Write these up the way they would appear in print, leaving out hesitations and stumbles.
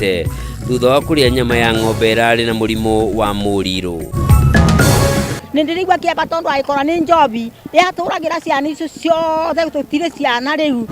itiganite thutha wa kuria nyama ya ng'ombe irari na murimo wa Mohoro. Nindirigwa kiaba tondu aikora ni njobi yaturagira ciana icio ciothe tutire ciana riu.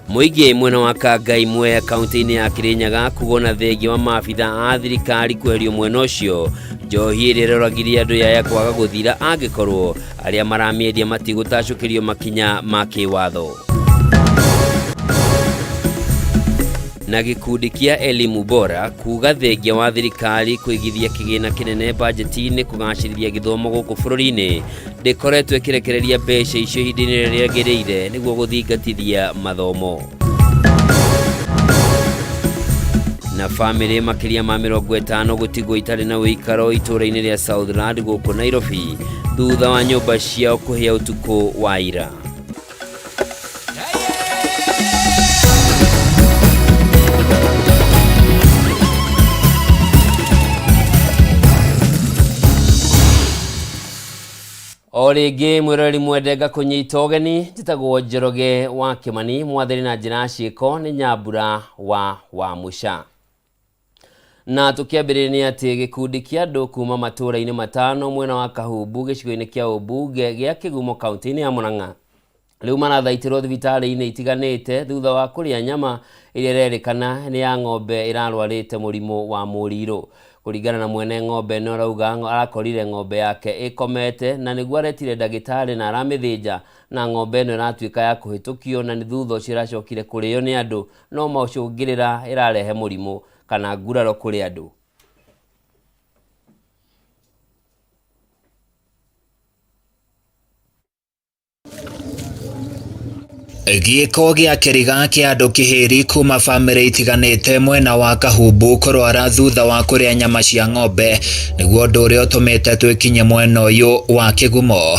Muigi mwena wa Kangai mwe kaunti-ini ya Kirinyaga kugona thegi wa maabitha a thirikari kwerio mwena ucio njohi iroragiria andu yaya kwaga guthira angikorwo aria maramiedia matigutacukirio makinya ma kiwatho. Na gikundi kia elimu bora kuga thegia wa thirikari kuigithia kigina kinene budget-ini kugacirithia githomo guku bururi-ini ndikoretwo ikirekereria mbeca icio hindini riria riagiriire niguo guthingatithia mathomo. Na family makiria ma 50 gutigwo itari na uikaro itura-ini ria Southland guku Nairobi thutha wa nyumba ciao kuhia utuku wa ira. Origi mwirori mwendenga kunyita ugeni njitagwo Njoroge wa Kimani mwathiri na njira ciiko ni Nyambura wa Musha. Na tukiambiriria ati gikundi kia andu kuma matura-ini matano mwena wa Kahumbu gicigo-ini kia Ubunge gia Kigumo kaunti-ini ya Murang'a riu marathaitiro thibitari-ini itiganite thutha wa kuria nyama iria irerikana ni ya ng'ombe irarwarite murimo wa Mohoro. Kuringana na mwene ng'ombe no rauga arakorire ng'ombe yake ikomete na niguo aretire ndagitari na aramithija na ng'ombe no iratuika ya kuhitukio na ni thutha ucio iracokire kurio ni andu no macungirira irarehe murimo kana nguraro kuri andu. Giiko gia kiriga kia andu kihiri kuma family itiganite mwena wa Kahumbu kurwara thutha wa kuria nyama cia ng'ombe niguo ndu uria utumite twikinye mwena uyu wa Kigumo.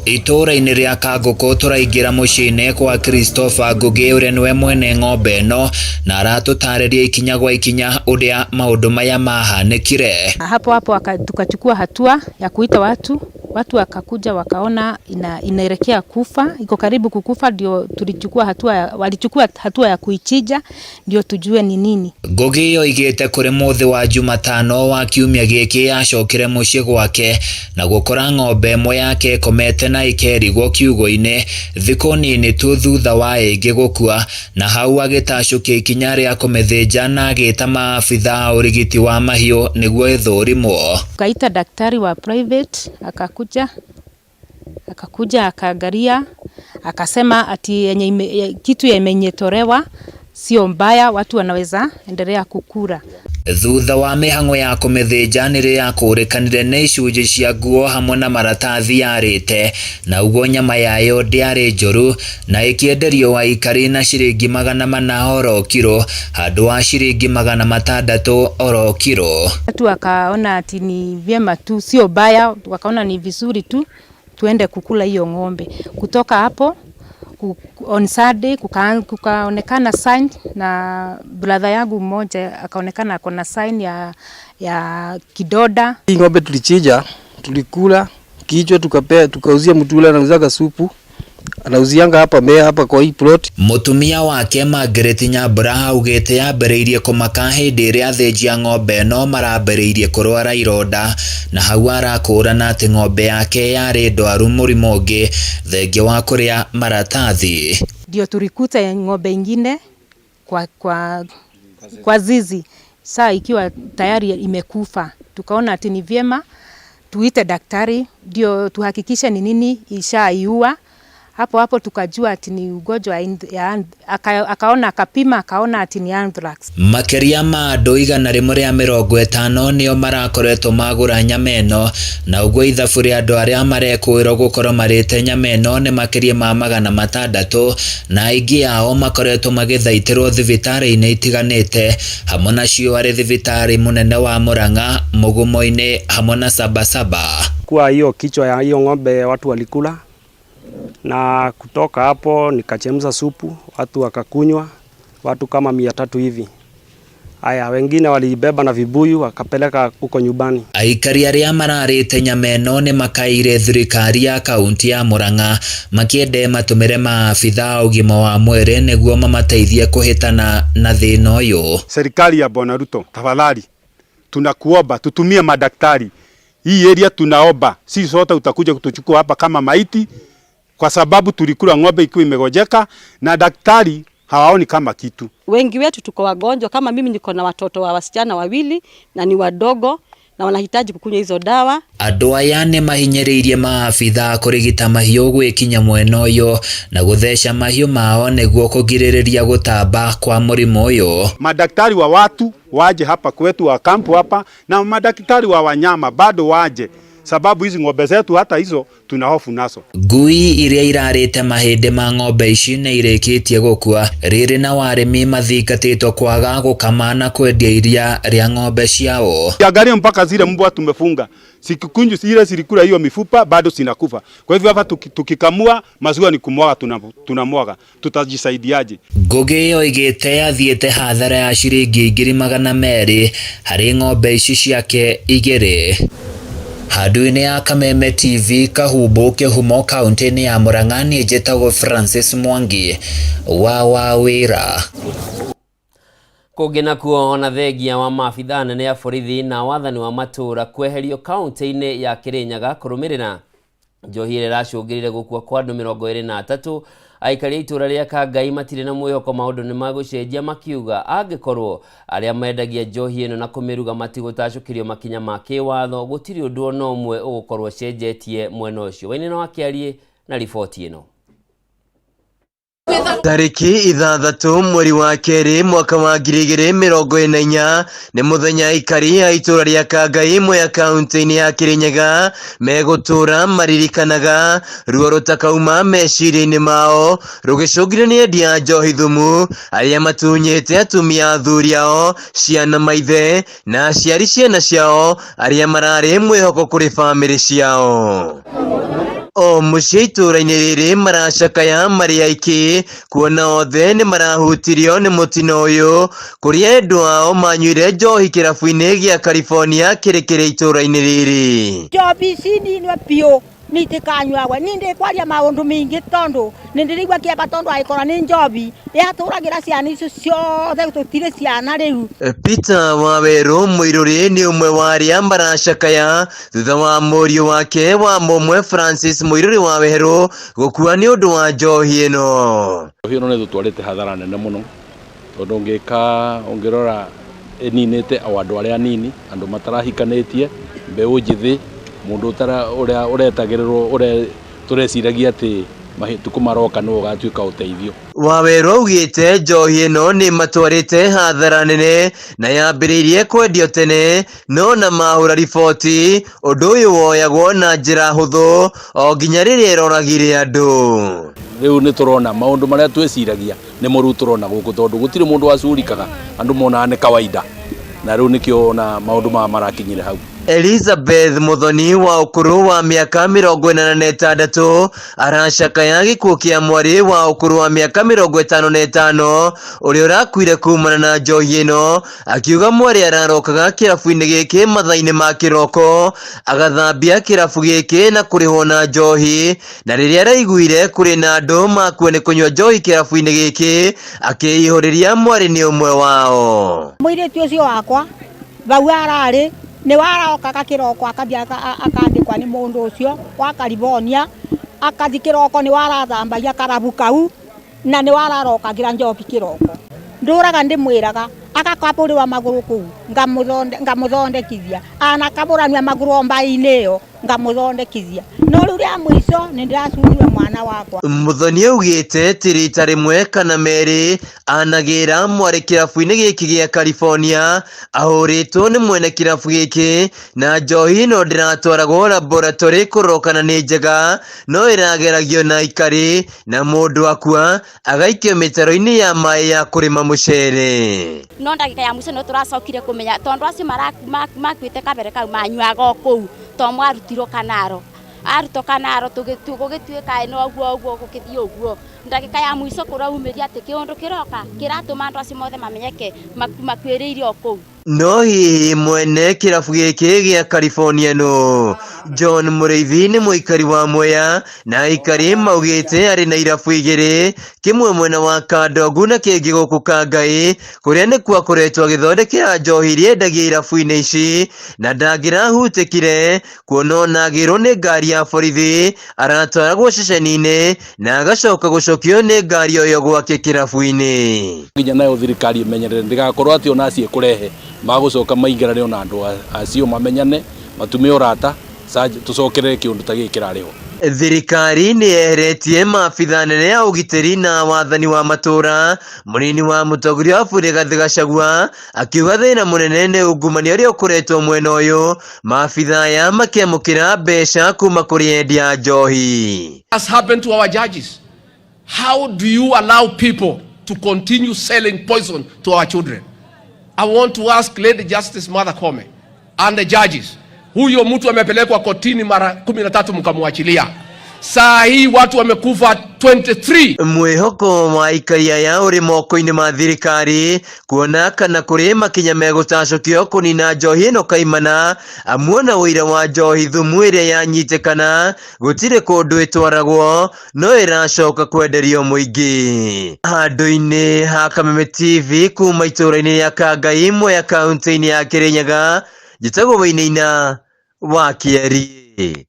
Itura-ini ria Kanguku turaingira muciini kwa Christopher Ngugi uria niwe mwene ng'ombe no na aratutariria ikinya gwa ikinya uria maundu maya mahanikire. Hapo tukachukua hatua ya kuita watu wakakuja wakaona inaelekea kufa, iko karibu kukufa, ndio walichukua hatua ya kuichija ndio tujue ni nini. Ngugi oigite kuri muthi wa Jumatano wa kiumia giki acokire mucii gwake na gukora ng'ombe imwe yake komete na ikerigwo kiugo-ini thiku nini tu thutha wa ingi gukua, na hau agitacukia ikinya ria kumithija na agita maabitha urigiti wa mahiu niguo ithurimwo. Kaita daktari wa private akakuja akaangalia akasema ati kitu imenyetolewa sio mbaya, watu wanaweza endelea kukura. Thutha wa mihango ya kumithija niri ya kurikanire ni icunji cia nguo hamwe na maratathi yarite na uguo nyama yayo ndiari njoru na ikienderio wa ikari na ciringi 400 oro kiro handu wa ciringi 600 oro kiro. Watu wakaona ati ni vyema tu, sio baya, wakaona ni vizuri tu tuende kukula hiyo ng'ombe. Kutoka hapo on Saturday kukaonekana sign na brother yangu mmoja akaonekana akona sign ya kidoda. Hii ng'ombe tulichinja, tulikula kichwa, tukauzia mtu yule anauzaga supu, anauzianga hapa kwa hii plot. Mutumia wake Margaret Nyambura augite yambiriirie kumaka hindi iria athinjia ng'ombe no marambiriirie kurwara ironda na hau arakurana ati ng'ombe yake yari ndwaru murimo ungi thengia wa kuria maratathi. Ndio tulikuta ng'ombe ingine kwa zizi saa ikiwa tayari imekufa, tukaona ati ni vyema tuite daktari ndio tuhakikishe ni nini ishaiua. Hapo tukajua ati ni ugonjwa akaona akapima akaona ati ni anthrax. Makeria ma andu 150 nio marakoretwo magura nyama ino na uguo ithabu ria andu aria marekwirwo gukorwo marite nyama ino ni makeria ma 600 na aingi ao makoretwo magithaitirwo thibitari-ini itiganite hamwe nacio ari thibitari munene wa Murang'a, Mugumo-ini hamwe na Sabasaba. Kwa hiyo kichwa ya hiyo ng'ombe watu walikula na kutoka hapo nikachemsha supu, watu wakakunywa, watu kama 300 hivi. Haya, wengine walibeba na vibuyu wakapeleka huko nyumbani. Aikari aria mararite Nyameno ni makaire thirikari ya kaunti ya Murang'a makiende matumire maabitha ugima wa mwiri niguo mamateithie kuhitana na thina uyu. Serikali ya Bwana Ruto, tafadhali tunakuomba tutumie madaktari. Hii area tunaomba, si sote utakuja kutuchukua hapa kama maiti, kwa sababu tulikula ng'ombe ikiwa imegojeka na daktari hawaoni kama kitu. Wengi wetu tuko wagonjwa, kama mimi niko na watoto wa wasichana 2 na ni wadogo na wanahitaji kukunywa hizo dawa. Andu aya ni mahinyiriirie maabitha kurigita mahiu gwikinya mwena uyu na gutheca mahiu mao niguo kugiririria gutamba kwa murimu uyu. Madaktari wa watu waje hapa kwetu wa kampu hapa, na madaktari wa wanyama bado waje, sababu hizi ng'ombe zetu hata hizo tunahofu nazo. Ngui iria irarite mahinde ma ng'ombe ici ni irikitie gukua, riri na warimi mathingatitwo kwaga gukama na kwendia iria ria ng'ombe ciao. Angalia mpaka zile mbwa tumefunga, sikunju zile zilikula hiyo mifupa bado zinakufa. Kwa hivyo hapa tukikamua maziwa ni kumwaga, tunamwaga, tutajisaidiaje? Ngugi iyo igite athiete hathara ya ciringi 200,000 hari ng'ombe ici ciake 2. Handu-ini ya Kameme TV Kahumbu Kihumo kaunti-ini ya Murang'a ni njĩtagwo Francis Mwangi wa wira. Kungi nakuo ona thengia wa maabitha nene ya borithi na wathani wa matura kweherio kaunti-ini ya Kirinyaga kurumirira njohi ĩrĩa ĩracũngĩrĩire gũkua kwa andũ 23. Aikari itura ria Kangai matire na mwĩhoko maũndũ nĩ magũcenjia makiuga angĩkorwo arĩa mendagia njohi ĩno na kũmĩruga matigũtacũkĩrio makinya ma kĩwatho gũtirĩ ũndũ ona ũmwe ũgũkorwo cenjetie mwena ũcio. Wainino Wakiarie na riboti ĩno. Tariki 6 mweri wa kerĩ mwaka wa 2024 ni muthenya aikari a itura ria Kangai imwe ya kaunti-ini ya Kirinyaga megutura maririkanaga ruo rutakauma meciria-ini mao rugicungire ni endia njohi thumu aria matunyite atumia athuri ao, ciana maithe na aciari ciana ciao aria marari mwihoko kuri family ciao. O muciĩ itura-inĩ rĩrĩ maracakaya marĩ aiki kuona othe nĩ marahutirio nĩ mũtino ũyũ kũrĩa endwa ao manyuire njohi kĩrabu-inĩ gĩa California kĩrĩ itura-inĩ rĩrĩ. Njobi ici ninwe piũ nitikanyuagwa ninde kwaria maundu mingi tondu nindirigwa kiamba tondu aikora ni njobi yaturagira ciana icio ciothe tutire ciana riu. Peter Waweru Muiruri ni umwe wa aria maracakaya thutha wa mũriũ wake wa mũmwe Francis Muiruri Waweru gũkua ni ũndũ wa njohi ĩno. Njohi ĩno nĩ tũtwarĩte hathara nene mũno tondu ũngĩrora ĩninĩte o andũ arĩa anini, andũ matarahikanĩtie, mbeũ njĩthĩ, mundu uria uretagĩrĩrwo uria tureciragia ati mahituku maroka no gatuika uteithio. Waweru augite njohi ĩno ni matwarite hathara nene na yambĩrĩirie kwendio tene no na mahũra riboti ũndũ ũyũ woyagwo na njĩra hũthũ o nginya rĩrĩa ĩroragire andũ. Rĩu nĩ turona maundu maria tweciragia nĩ mũru turona gũkũ tondu gũtirĩ mundu wacurikaga, andu monaga nĩ kawaida na rĩu nĩkĩo na maundu marakinyire hau. Elizabeth Muthoni wa ukuru wa miaka 46 aracakaya gikuo kia mwari wa ukuru wa miaka 55 uria urakuire kumana na njohi ĩno, akiuga mwari ararokaga kirabu-inĩ gĩkĩ mathaa-inĩ ma kiroko agathambia kirabu gĩkĩ na kurihwo na njohi, na rĩrĩa araiguire kuri na andũ makuo nĩ kũnyua njohi kirabu-inĩ gĩkĩ akĩihũrĩria mwari nĩ ũmwe wao. Mũirĩtu ũcio wakwa vau ararĩ ni warokaga kiroko akathia akandikwa ni mundu ucio wa California akathi kiroko ni warathambagia karabu kau na ni wararokagira njobi kiroko nduraga ndimwiraga akakapuriwa maguru kuu ngamuthondekithia anakaburania maguru mbai-inĩ ĩyo ngamuthondekithia no riu ria mwico ni ndiracurire mwana wakwa. Muthoni augite ti rita rimwe kana meri anagira mwari kirabu-inĩ gĩkĩ gĩa California ahũrĩtwo nĩ mwene kirabu gĩkĩ na njohi ĩno ndiratwaragwo laboratory kũrorokana nĩ njega no ĩrageragio na ikari na mũndũ akua agaikio mĩtaro-inĩ ya maĩ ya kũrĩma mũcere. No ndagika ya muico no turacokire kumenya tondu acio makuite kabere kau manyuaga kuu to mwarutirwo kanaro arutoka naro tugituika no guo gukithii uguo ndagika ya mwiso kuraumiria ati kiundu kiroka kiratuma andu acio mothe mamenyeke makwiriire okou. No hihi mwene kirabu giki gia California no John Mureithi ni muikari wa Mwea na aikari maugite ari na irabu igiri, kimwe mwena wa Kandogu na kingi guku Kangai, kuria ni kwa kuretwo githondekera njohi iria endagia irabu-ini ici, na ndangirahutikire kuona nagirwo ni ngari ya borithi aratwaragwo ceceni-ini na agacoka gucokio ni ngari oyo gwake kirabu-ini. Nginya nayo thirikari imenyerere ndigakorwo ati ona cie kurehe magucoka maingirane ona andu acio mamenyane matume urata tucokerere kiundu ta giki rariho. Thirikari ni yeheretie maabitha nene ya ugitiri na wathani wa matura. Munini wa mutongoria wa bũrũri Rigathi Gachagua akiuga thina munene ni ungumania uria ukuretwo mwena uyu, maabitha aya makiamukira mbeca kuma kuri endia njohi. Has happened to our judges. How do you allow people to continue selling poison to our children? I want to ask Lady Justice Martha Koome and the judges. Huyo mtu amepelekwa kotini mara 13 mkamwachilia. Saa hii watu wamekufa 23. Mwihoko wa ikaria ya uri moko-ini ma thirikari kuona kana kuri makinya megutacukio kunina njohi ino kaimana, amuona wira wa njohi thumu iria yanyitikana gutire kundu itwaragwo no iracoka kwenderio muingi. Handu-ini ha Kameme TV kuma itura-ini ya Kangai Mwea kaunti-ini ya Kirinyaga, Njĩtagwo Wainaina wa Kieri.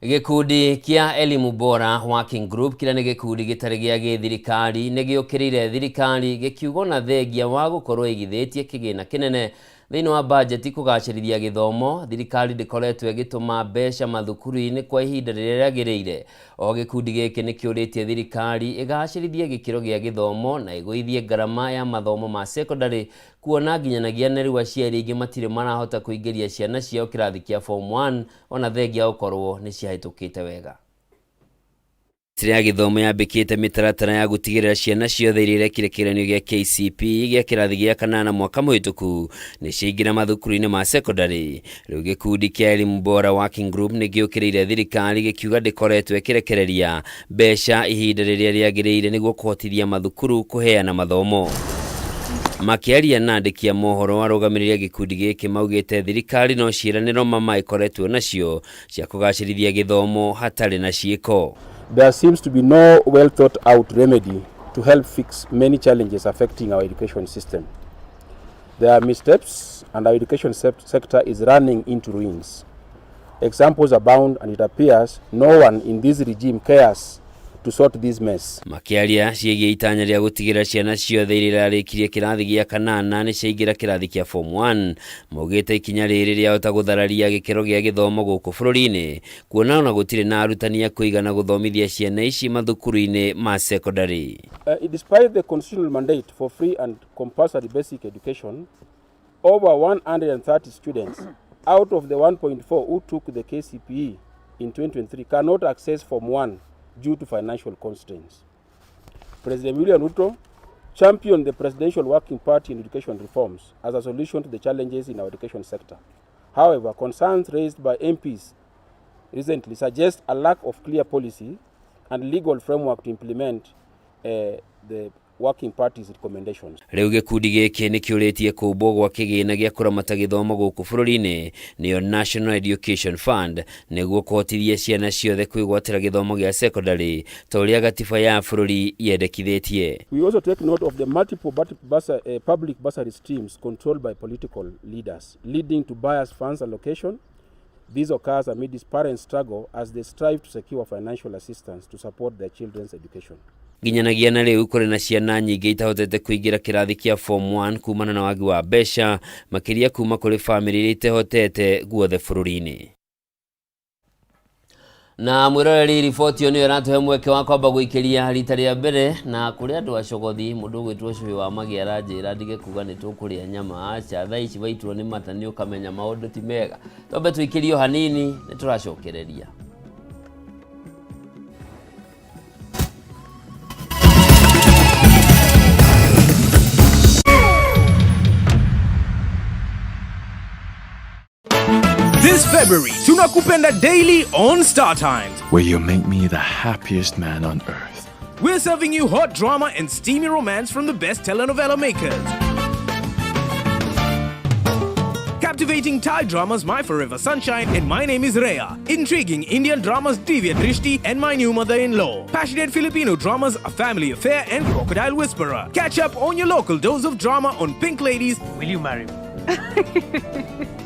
Gikundi kia elimu bora working group kila ni gikundi gitari gia githirikari ni giukirire thirikari gikiugo na thegia wa gukorwo igithitie kigina kinene thiini wa budget kugacirithia githomo. Thirikari ndikoretwo igituma mbeca mathukuru-ini kwa ihinda riria riagiriire. O gikundi giki ni kiuritie thirikari igacirithie gikiro gia githomo na iguithie garama ya mathomo ma secondary, kuona nginyanagia neri aciari ingi matire marahota kuingiria ciana ciao kirathi kia form 1 ona thegia ukorwo ni ciahitukite wega. Ministry ya githomo yambikite mitaratara ya gutigirira ciana ciothe iria irekire kigeranio gia KCPE gia kirathi gia 8 mwaka muhituku ni ciingira mathukuru-ini ma secondary. Riu gikundi kia elimu bora working group ni giukirire thirikari gikiuga ndikoretwo ikirekereria mbeca ihinda riria riagiriire niguo kuhotithia mathukuru kuheana mathomo. Makiaria na andiki a Mohoro arũgamĩrĩire gikundi giki maugite thirikari no ciĩranĩro mama ikoretwo nacio cia kugacĩrithia githomo hatari na ciĩko. There seems to be no well thought out remedy to help fix many challenges affecting our education system. There are missteps and our education sector is running into ruins. Examples abound and it appears no one in this regime cares to sort this mess. Makiaria ciĩgiĩ itanya rĩa gũtigĩra ciana ciothe iria irarĩkirie kĩrathi gĩa 8 nĩ ciaingĩra kĩrathi kĩa form 1, maugĩte ikinya rĩrĩ rĩahota gũthararia gĩkĩro gĩa gĩthomo gũkũ bũrũri-inĩ, kuona ona gũtirĩ na arutani a kũigana gũthomithia ciana ici mathukuru-inĩ ma secondary. Despite the constitutional mandate for free and compulsory basic education, over 130 students out of the 1.4 who took the KCPE in 2023 cannot access form 1 due to financial constraints. President William Ruto championed the Presidential Working Party in education reforms as a solution to the challenges in our education sector. However, concerns raised by MPs recently suggest a lack of clear policy and legal framework to implement the Working Party's recommendations. Riu gikundi giki ni kiuritie kumbwo gwa kigina gia kuramata githomo guku bũrũri-inĩ niyo National Education Fund niguo kuhotithia ciana ciothe kwĩgwatĩra githomo gia secondary ta ũrĩa gatiba ya bũrũri yendekithĩtie. We also take note of the multiple public bursary streams controlled by political leaders, leading to biased funds allocation. This occurs amid these parents' struggle as they strive to secure financial assistance to support their children's education. Nginyanagia na riu kuri na ciana nyingĩ itahotete kuingira kirathi kia form 1 kumana na wagi wa mbeca, makiria kuma kuri family iria itehotete guothe bũrũri-inĩ. Na mwiroreri riboti yo niyo iratuhe mweke wa kwamba guikiria rita rĩa mbere na kuri andu acogothi mundu gwitwo cui wa magiara njira ndige kuga ni tukuria nyama acha thaa ici waitwo ni mata ni ukamenya maundu ti mega twambe tuikirio hanini ni turacokereria. This February, tunakupenda daily on Star Times, where you make me the happiest man on earth. We're serving you hot drama and steamy romance from the best telenovela makers. Captivating Thai dramas My Forever Sunshine and My Name is Rhea. Intriguing Indian dramas Divya Drishti and My New Mother-in-Law. Passionate Filipino dramas A Family Affair and Crocodile Whisperer. Catch up on your local dose of drama on Pink Ladies. Will you marry me?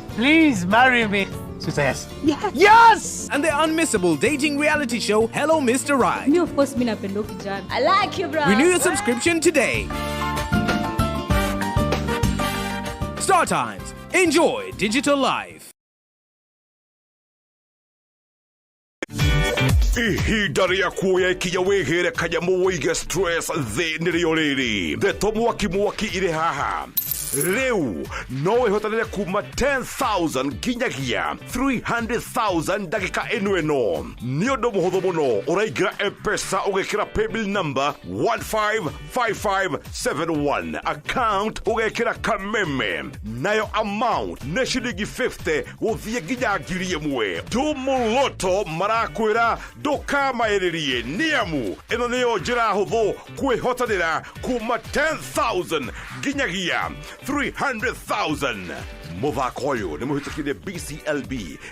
Please marry me. She says, yes! Yes! And the unmissable dating reality show Hello Mr. Right. Me of course napenda kijana. I like you, bro. Renew your subscription today. Star Times. Enjoy digital life. Ihinda rĩa kuoya ikinya wĩhĩre kanyamu wĩige stress thĩ nĩrĩo rĩrĩ. Ndeto mwaki irĩ haha. Rĩu no wĩhotanĩre kuma 10,000 nginyagia 300,000 ndagĩka ĩno. Nĩ ũndũ mũhũthũ mũno. Ũraingĩra M-Pesa ũgekĩra paybill number 155571. Account ũgekĩra Kameme. Nayo amount nĩ ciringi 50 gũthiĩ nginya 1,000. Tumuluto marakwĩra ndũkamaĩrĩrie nĩamu ĩno nĩyo njĩra hũthũ kwĩhotanĩra kuma 10,000 nginyagia 300,000. Mũthako ũyũ nĩ mũhĩtũkĩire BCLB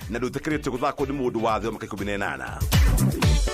na ndũtĩkĩrĩtio gũthakwo nĩ mũndũ wa thĩ wa mĩaka 18.